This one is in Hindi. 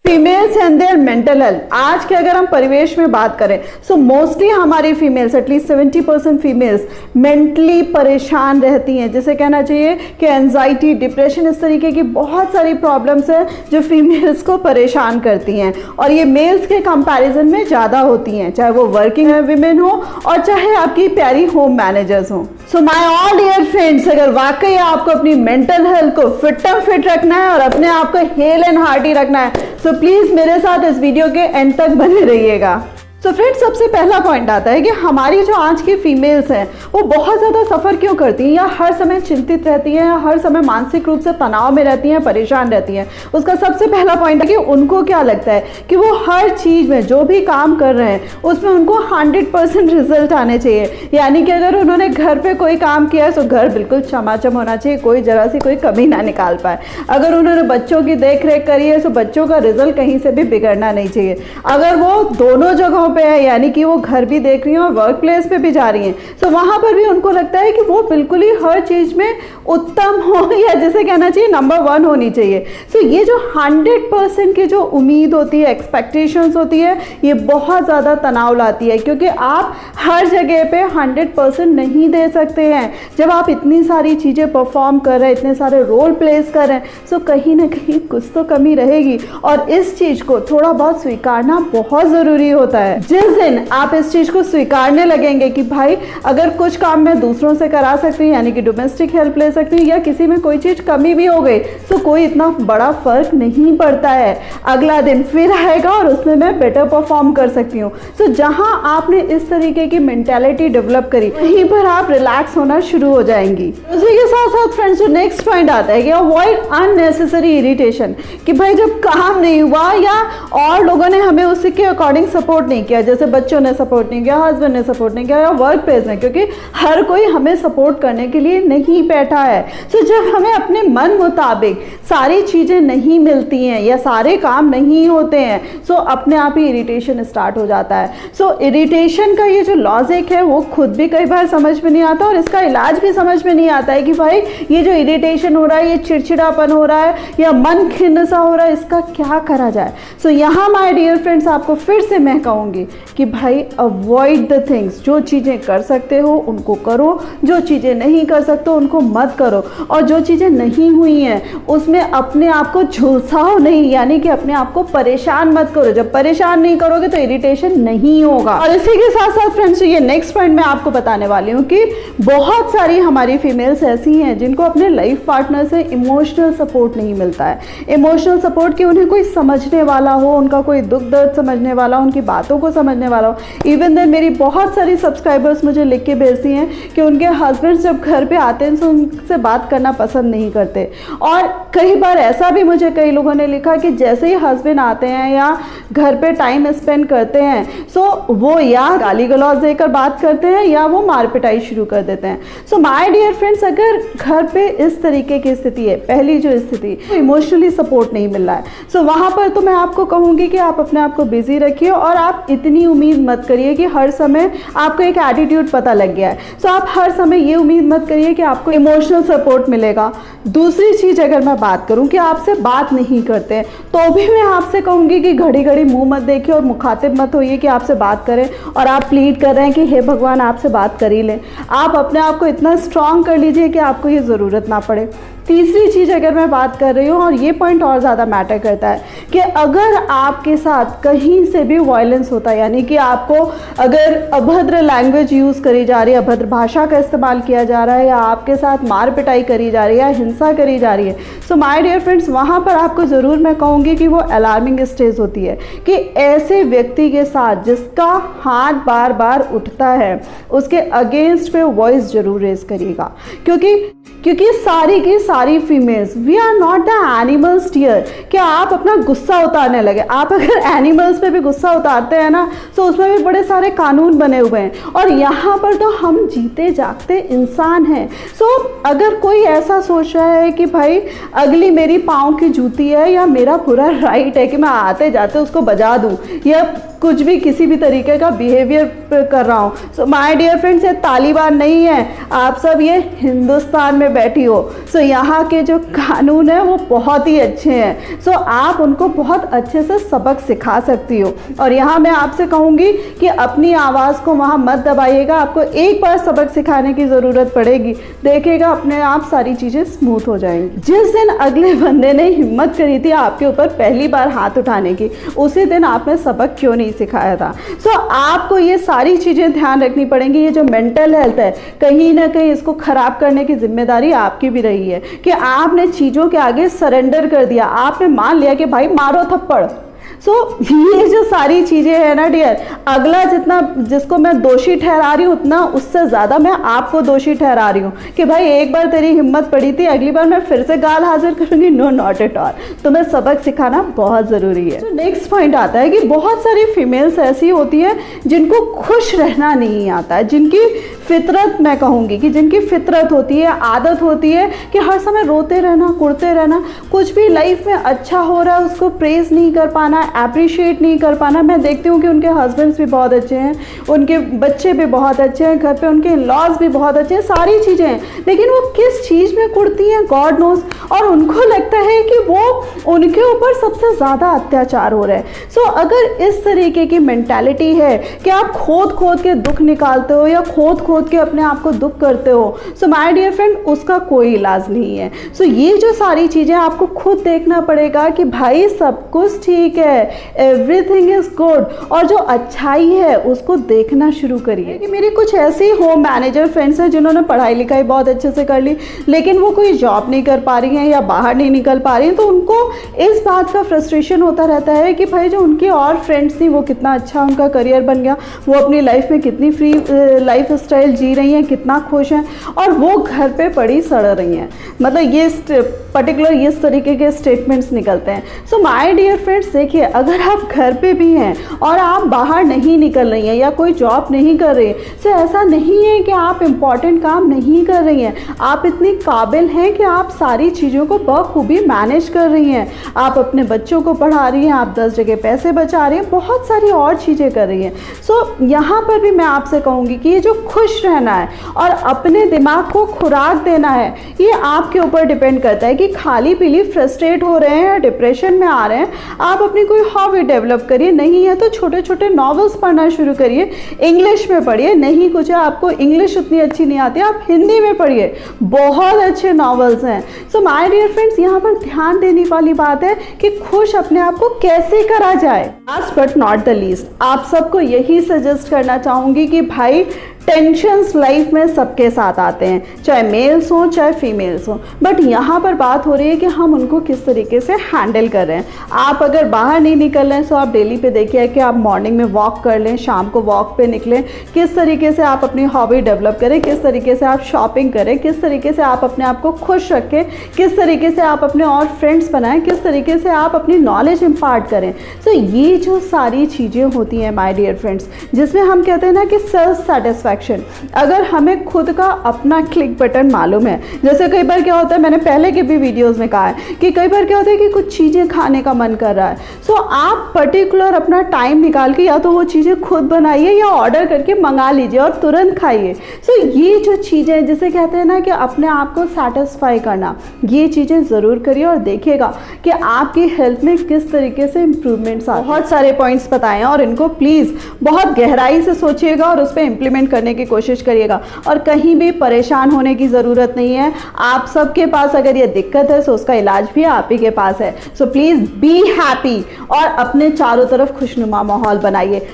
Females and their mental health. आज के अगर हम परिवेश में बात करें सो मोस्टली हमारी फीमेल्स एटलीस्ट 70% फीमेल्स मेंटली परेशान रहती हैं, जिसे कहना चाहिए कि एंजाइटी, डिप्रेशन, इस तरीके की बहुत सारी प्रॉब्लम्स हैं जो फीमेल्स को परेशान करती हैं और ये मेल्स के कंपैरिजन में ज़्यादा होती हैं, चाहे वो वर्किंग वीमेन हो और चाहे आपकी प्यारी होम मैनेजर्स हो। So my all dear friends, अगर वाकई आपको अपनी मेंटल हेल्थ को फिट रखना है और अपने आप को हेल एंड हार्टी रखना है सो प्लीज मेरे साथ इस वीडियो के एंड तक बने रहिएगा। तो फ्रेंड्स, सबसे पहला पॉइंट आता है कि हमारी जो आज की फीमेल्स हैं वो बहुत ज़्यादा सफ़र क्यों करती हैं या हर समय चिंतित रहती हैं या हर समय मानसिक रूप से तनाव में रहती हैं, परेशान रहती हैं। उसका सबसे पहला पॉइंट है कि उनको क्या लगता है कि वो हर चीज़ में जो भी काम कर रहे हैं उसमें उनको 100% रिजल्ट आने चाहिए। यानी कि अगर उन्होंने घर पर कोई काम किया है तो घर बिल्कुल चमाचम होना चाहिए, कोई जरा सी कोई कमी ना निकाल पाए। अगर उन्होंने बच्चों की देख रेख करी है तो बच्चों का रिजल्ट कहीं से भी बिगड़ना नहीं चाहिए। अगर वो दोनों जगहों पे है, यानी कि वो घर भी देख रही हैं और वर्क प्लेस पे भी जा रही हैं, तो वहां पर भी उनको लगता है कि वो बिल्कुल ही हर चीज में उत्तम हो या जिसे कहना चाहिए नंबर 1 होनी चाहिए। सो ये जो 100% की जो उम्मीद होती है, एक्सपेक्टेशंस होती है, ये बहुत ज़्यादा तनाव लाती है क्योंकि आप हर जगह पे 100% नहीं दे सकते हैं। जब आप इतनी सारी चीज़ें परफॉर्म कर रहे हैं, इतने सारे रोल प्लेस कर रहे हैं, सो कहीं ना कहीं कुछ तो कमी रहेगी और इस चीज़ को थोड़ा बहुत स्वीकारना बहुत ज़रूरी होता है। जिस दिन आप इस चीज़ को स्वीकारने लगेंगे कि भाई अगर कुछ काम मैं दूसरों से करा सकती हूँ, यानी कि डोमेस्टिक हेल्प ले सकती हूँ, या किसी में कोई चीज़ कमी भी हो गई तो कोई इतना बड़ा फर्क नहीं पड़ता है, अगला दिन फिर आएगा और उसमें मैं बेटर परफॉर्म कर सकती हूँ। सो जहाँ आपने इस तरीके की मेंटालिटी डेवलप करी वहीं पर आप रिलैक्स होना शुरू हो जाएंगी। उसी के साथ साथ फ्रेंड्स, जो नेक्स्ट पॉइंट आता है कि अवॉइड अननेसेसरी इरिटेशन, कि भाई जब काम नहीं हुआ या और लोगों ने हमें उसी के अकॉर्डिंग सपोर्ट नहीं किया, जैसे बच्चों ने सपोर्ट नहीं किया, हस्बैंड ने सपोर्ट नहीं किया या वर्क प्लेस में, क्योंकि हर कोई हमें सपोर्ट करने के लिए नहीं बैठा है। सो जब हमें अपने मन मुताबिक सारी चीज़ें नहीं मिलती हैं या सारे काम नहीं होते हैं सो अपने आप ही इरिटेशन स्टार्ट हो जाता है। सो इरिटेशन का ये जो लॉजिक है वो खुद भी कई बार समझ में नहीं आता और इसका इलाज भी समझ में नहीं आता है कि भाई ये जो इरिटेशन हो रहा है, ये चिड़चिड़ापन हो रहा है या मन खिन्न सा हो रहा है, इसका क्या करा जाए। सो यहाँ माय डियर फ्रेंड्स, आपको फिर से मैं कहूँगी कि भाई अवॉइड द थिंग्स। जो चीज़ें कर सकते हो उनको करो, जो चीज़ें नहीं कर सकते उनको मत करो, और जो चीज़ें नहीं हुई हैं उसमें अपने आप को झुलसाओ नहीं, यानी कि अपने आप को परेशान मत करो। जब परेशान नहीं करोगे तो इरिटेशन नहीं होगा। और इसी के साथ साथ फ्रेंड्स, ये नेक्स्ट पॉइंट मैं आपको बताने वाली हूँ कि बहुत सारी हमारी फीमेल्स ऐसी हैं जिनको अपने लाइफ पार्टनर से इमोशनल सपोर्ट नहीं मिलता है। इमोशनल सपोर्ट कि उन्हें कोई समझने वाला हो, उनका कोई दुख दर्द समझने वाला, उनकी बातों को समझने वाला हो। इवन देन मेरी बहुत सारी सब्सक्राइबर्स मुझे लिख के भेजती हैं कि उनके हस्बैंड जब घर पे आते हैं तो उनसे बात करना पसंद नहीं करते। और कई बार ऐसा भी मुझे कई लोगों ने लिखा कि जैसे ही हस्बैंड आते हैं या घर पे टाइम स्पेंड करते हैं सो वो या गाली गलौज देकर बात करते हैं या वो मार पिटाई शुरू कर देते हैं। सो माय डियर फ्रेंड्स, अगर घर पे इस तरीके की स्थिति है, पहली जो स्थिति इमोशनली सपोर्ट नहीं मिल रहा है, सो वहाँ पर तो मैं आपको कहूँगी कि आप अपने आप को बिजी रखिए और आप इतनी उम्मीद मत करिए कि हर समय आपको एक एटीट्यूड पता लग गया है। सो आप हर समय ये उम्मीद मत करिए कि आपको इमोशनल सपोर्ट मिलेगा। दूसरी चीज़, अगर मैं बात करूं कि आपसे बात नहीं करते तो भी मैं आपसे कहूंगी कि घड़ी घड़ी मुंह मत देखिए और मुखातिब मत होइए कि आपसे बात करें और आप प्लीड कर रहे हैं कि हे भगवान आपसे बात कर ही लें। आप अपने आप को इतना स्ट्रांग कर लीजिए कि आपको ये ज़रूरत ना पड़े। तीसरी चीज़ अगर मैं बात कर रही हूँ और ये पॉइंट और ज़्यादा मैटर करता है कि अगर आपके साथ कहीं से भी वायलेंस होता है, यानी कि आपको अगर अभद्र लैंग्वेज यूज़ करी जा रही है, अभद्र भाषा का इस्तेमाल किया जा रहा है या आपके साथ मार पिटाई करी जा रही है या हिंसा करी जा रही है, सो माय डियर फ्रेंड्स, वहाँ पर आपको ज़रूर मैं कहूँगी कि वो अलार्मिंग स्टेज होती है कि ऐसे व्यक्ति के साथ जिसका हाथ बार बार उठता है उसके अगेंस्ट पे वॉइस ज़रूर रेज करिएगा। क्योंकि सारी की सारी females we are not the animals dear कि आप अपना गुस्सा उतारने लगे। आप अगर एनिमल्स पे भी गुस्सा उतारते हैं ना तो उसमें भी बड़े सारे कानून बने हुए हैं और यहाँ पर तो हम जीते जागते इंसान हैं। सो अगर कोई ऐसा सोच रहा है कि भाई अगली मेरी पाँव की जूती है या मेरा पूरा राइट है कि मैं आते जाते उसको बजा दूँ या कुछ भी किसी भी तरीके का बिहेवियर कर रहा हूँ, सो माय डियर फ्रेंड्स, ये तालिबान नहीं है, आप सब ये हिंदुस्तान में बैठी हो। सो यहाँ यहाँ के जो कानून है वो बहुत ही अच्छे हैं। सो आप उनको बहुत अच्छे से सबक सिखा सकती हो। और यहाँ मैं आपसे कहूँगी कि अपनी आवाज़ को वहाँ मत दबाइएगा, आपको एक बार सबक सिखाने की ज़रूरत पड़ेगी, देखिएगा अपने आप सारी चीज़ें स्मूथ हो जाएंगी। जिस दिन अगले बंदे ने हिम्मत करी थी आपके ऊपर पहली बार हाथ उठाने की, उसी दिन आपने सबक क्यों नहीं सिखाया था। सो आपको ये सारी चीज़ें ध्यान रखनी पड़ेंगी। ये जो मेंटल हेल्थ है, कहीं ना कहीं इसको ख़राब करने की जिम्मेदारी आपकी भी रही है कि आपने चीज़ों के आगे सरेंडर कर दिया, आपने मान लिया कि भाई मारो थप्पड़। सो ये जो सारी चीज़ें हैं ना डियर, अगला जितना जिसको मैं दोषी ठहरा रही हूँ उतना उससे ज़्यादा मैं आपको दोषी ठहरा रही हूँ कि भाई एक बार तेरी हिम्मत पड़ी थी, अगली बार मैं फिर से गाल हाजिर करूँगी। No, not at all. तुम्हें सबक सिखाना बहुत ज़रूरी है। तो नेक्स्ट पॉइंट आता है कि बहुत सारी फीमेल्स ऐसी होती हैं जिनको खुश रहना नहीं आता है, जिनकी फितरत, मैं कहूँगी कि जिनकी फितरत होती है, आदत होती है कि हर समय रोते रहना, कुड़ते रहना, कुछ भी लाइफ में अच्छा हो रहा है उसको प्रेज़ नहीं कर पाना, अप्रिशिएट नहीं कर पाना। मैं देखती हूँ कि उनके हस्बैंड्स भी बहुत अच्छे हैं, उनके बच्चे भी बहुत अच्छे हैं, घर पे उनके इन-लॉज भी बहुत अच्छे हैं, सारी चीज़ें हैं, लेकिन वो किस चीज़ में कुड़ती हैं गॉड नोज। और उनको लगता है कि वो उनके ऊपर सबसे ज़्यादा अत्याचार हो रहा है। सो अगर इस तरीके की मेंटालिटी है कि आप खोद खोद के दुख निकालते हो या खोद खोद के अपने आप को दुख करते हो, सो माय डियर फ्रेंड, उसका कोई इलाज नहीं है। सो ये जो सारी चीज़ें आपको खुद देखना पड़ेगा कि भाई सब कुछ ठीक है, एवरीथिंग इज गुड, और जो अच्छाई है उसको देखना शुरू करिए। कि मेरी कुछ ऐसी होम मैनेजर फ्रेंड्स हैं जिन्होंने पढ़ाई लिखाई बहुत अच्छे से कर ली, लेकिन वो कोई जॉब नहीं कर पा रही हैं या बाहर नहीं निकल पा रही हैं, तो उनको इस बात का फ्रस्ट्रेशन होता रहता है कि भाई जो उनकी और फ्रेंड्स थी वो कितना अच्छा उनका करियर बन गया, वो अपनी लाइफ में कितनी फ्री लाइफ स्टाइल जी रही हैं, कितना खुश हैं, और वो घर पे पड़ी सड़ रही हैं। मतलब ये पर्टिकुलर इस तरीके के स्टेटमेंट्स निकलते हैं। सो माय डियर फ्रेंड्स, देखिए अगर आप घर पे भी हैं और आप बाहर नहीं निकल रही हैं या कोई जॉब नहीं कर रही हैं, तो ऐसा नहीं है कि आप इम्पॉर्टेंट काम नहीं कर रही हैं। आप इतनी काबिल हैं कि आप सारी चीज़ों को बखूबी मैनेज कर रही हैं। आप अपने बच्चों को पढ़ा रही हैं, आप 10 जगह पैसे बचा रही हैं, बहुत सारी और चीज़ें कर रही हैं। सो यहाँ पर भी मैं आपसे कहूँगी कि ये जो खुश रहना है और अपने दिमाग को खुराक देना है, ये आपके ऊपर डिपेंड करता है कि खाली पीली फ्रस्ट्रेट हो रहे हैं या डिप्रेशन में आ रहे हैं, आप अपनी कोई हॉबी डेवलप करिए। नहीं है तो छोटे छोटे नॉवेल्स पढ़ना शुरू करिए, इंग्लिश में पढ़िए। नहीं कुछ है, आपको इंग्लिश उतनी अच्छी नहीं आती, आप हिंदी में पढ़िए, बहुत अच्छे नॉवेल्स हैं। सो माय डियर फ्रेंड्स, यहाँ पर ध्यान देने वाली बात है कि खुश अपने आप को कैसे करा जाए। Last but not the least, आप सबको यही सजेस्ट करना चाहूँगी कि भाई टेंशन्स लाइफ में सबके साथ आते हैं, चाहे मेल्स हों चाहे फीमेल्स हों, बट यहाँ पर बात हो रही है कि हम उनको किस तरीके से हैंडल कर रहे हैं। आप अगर बाहर नहीं निकल रहे हैं तो आप डेली पे देखिए कि आप मॉर्निंग में वॉक कर लें, शाम को वॉक पे निकलें, किस तरीके से आप अपनी हॉबी डेवलप करें, किस तरीके से आप शॉपिंग करें, किस तरीके से आप अपने आप को खुश रखें, किस तरीके से आप अपने और फ्रेंड्स बनाएं, किस तरीके से आप अपनी नॉलेज इम्पार्ट करें। सो ये जो सारी चीज़ें होती हैं माय डियर फ्रेंड्स, जिसमें हम कहते हैं ना कि सेल्फ सेटिस्फैक्शन, अगर हमें खुद का अपना क्लिक बटन मालूम है, जैसे कई बार क्या होता है, मैंने पहले के भी वीडियोस में कहा है कि कई बार क्या होता है कि कुछ चीज़ें खाने का मन कर रहा है, सो आप पर्टिकुलर अपना टाइम निकाल के या तो वो चीज़ें खुद बनाइए या ऑर्डर करके मंगा लीजिए और तुरंत खाइए। सो ये जो चीज़ें जिसे कहते हैं ना कि अपने आप को सेटिस्फाई करना, ये चीज़ें ज़रूर करिए और देखिएगा कि आपकी हेल्थ में किस तरीके से इंप्रूवमेंट्स आए। बहुत सारे पॉइंट्स बताए हैं और इनको प्लीज़ बहुत गहराई से सोचिएगा और उस पर इम्प्लीमेंट करने की कोशिश करिएगा, और कहीं भी परेशान होने की ज़रूरत नहीं है। आप सबके पास अगर ये दिक्कत है तो उसका इलाज भी आप ही के पास है। सो प्लीज़ बी हैप्पी और अपने चारों तरफ खुशनुमा माहौल बनाइए।